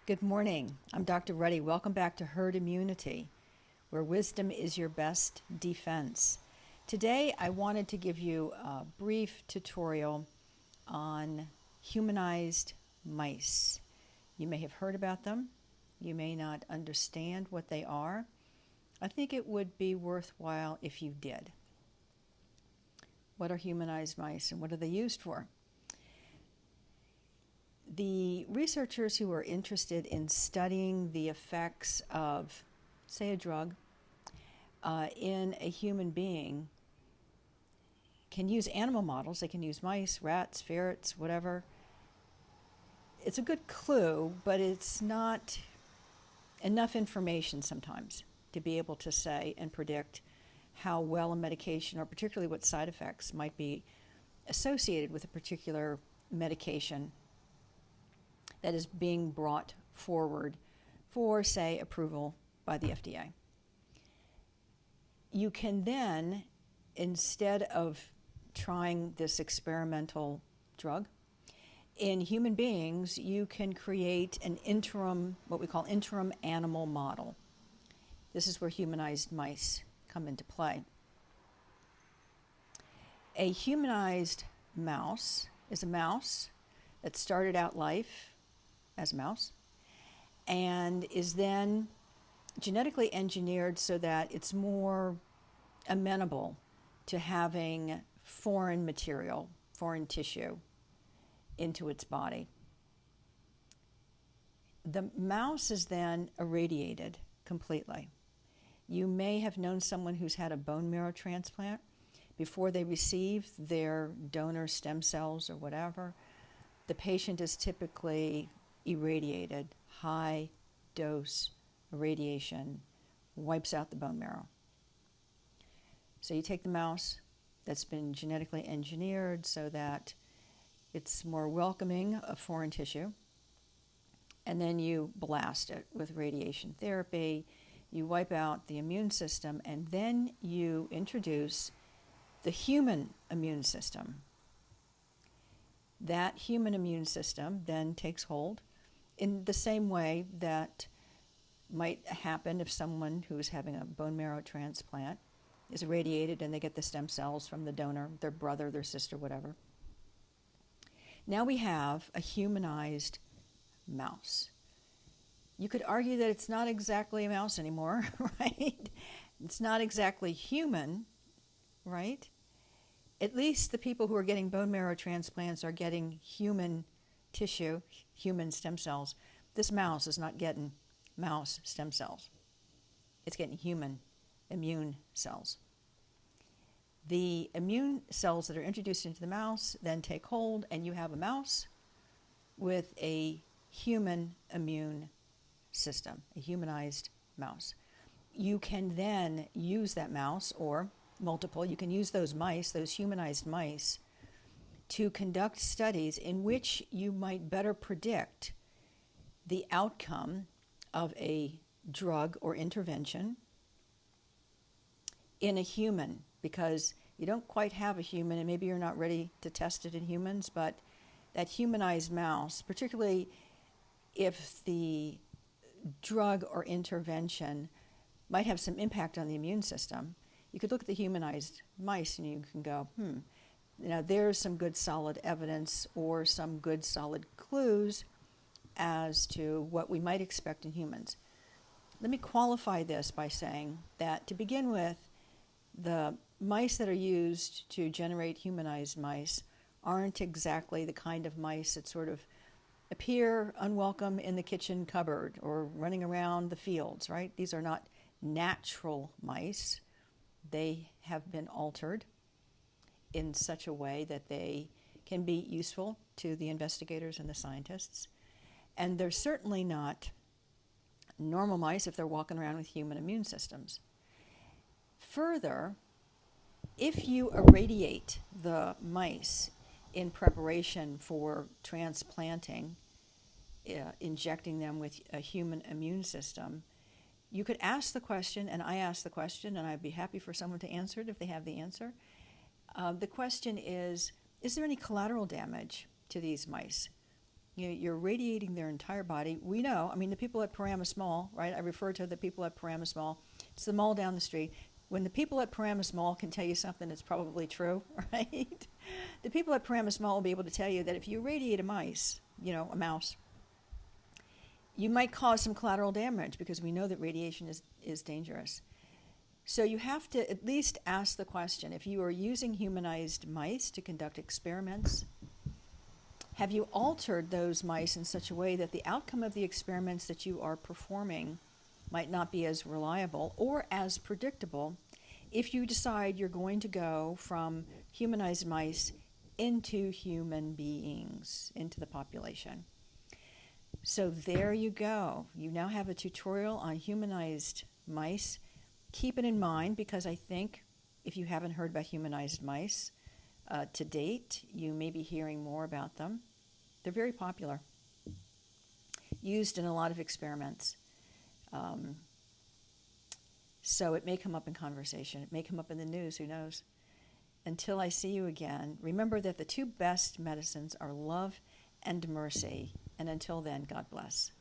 Good morning. I'm Dr. Ruddy. Welcome back to Herd Immunity, where wisdom is your best defense. Today, I wanted to give you a brief tutorial on humanized mice. You may have heard about them. You may not understand what they are. I think it would be worthwhile if you did. What are humanized mice and what are they used for? The researchers who are interested in studying the effects of, say, a drug in a human being can use animal models. They can use mice, rats, ferrets, whatever. It's a good clue, but it's not enough information sometimes to be able to say and predict how well a medication, or particularly what side effects might be associated with a particular medication that is being brought forward for, say, approval by the FDA. You can then, instead of trying this experimental drug, in human beings, you can create an interim, what we call interim animal model. This is where humanized mice come into play. A humanized mouse is a mouse that started out life as a mouse and is then genetically engineered so that it's more amenable to having foreign material, foreign tissue into its body. The mouse is then irradiated completely. You may have known someone who's had a bone marrow transplant. Before they receive their donor stem cells or whatever, the patient is typically irradiated. High dose irradiation wipes out the bone marrow. So you take the mouse that's been genetically engineered so that it's more welcoming of foreign tissue, and then you blast it with radiation therapy. You wipe out the immune system, and then you introduce the human immune system. That human immune system then takes hold in the same way that might happen if someone who is having a bone marrow transplant is irradiated and they get the stem cells from the donor, their brother, their sister, whatever. Now we have a humanized mouse. You could argue that it's not exactly a mouse anymore, right? It's not exactly human, right? At least the people who are getting bone marrow transplants are getting human tissue, human stem cells. This mouse is not getting mouse stem cells. It's getting human immune cells. The immune cells that are introduced into the mouse then take hold, and you have a mouse with a human immune system, a humanized mouse. You can then use that mouse, or multiple, you can use those mice, those humanized mice, to conduct studies in which you might better predict the outcome of a drug or intervention in a human, because you don't quite have a human, and maybe you're not ready to test it in humans, but that humanized mouse, particularly if the drug or intervention might have some impact on the immune system, you could look at the humanized mice and you can go, now there's some good solid evidence or some good solid clues as to what we might expect in humans. Let me qualify this by saying that, to begin with, the mice that are used to generate humanized mice aren't exactly the kind of mice that sort of appear unwelcome in the kitchen cupboard or running around the fields, right? These are not natural mice. They have been altered in such a way that they can be useful to the investigators and the scientists. And they're certainly not normal mice if they're walking around with human immune systems. Further, if you irradiate the mice in preparation for transplanting, injecting them with a human immune system, you could ask the question, and I ask the question, and I'd be happy for someone to answer it if they have the answer. The question is there any collateral damage to these mice? you're radiating their entire body. We know, I mean, the people at Paramus Mall, right? I refer to the people at Paramus Mall. It's the mall down the street. When the people at Paramus Mall can tell you something that's probably true, right? The people at Paramus Mall will be able to tell you that if you irradiate a mouse, you might cause some collateral damage because we know that radiation is dangerous. So you have to at least ask the question, if you are using humanized mice to conduct experiments, have you altered those mice in such a way that the outcome of the experiments that you are performing might not be as reliable or as predictable if you decide you're going to go from humanized mice into human beings, into the population? So there you go. You now have a tutorial on humanized mice. Keep it in mind, because I think if you haven't heard about humanized mice to date, you may be hearing more about them. They're very popular, used in a lot of experiments. So it may come up in conversation. It may come up in the news, who knows? Until I see you again, remember that the two best medicines are love and mercy. And until then, God bless.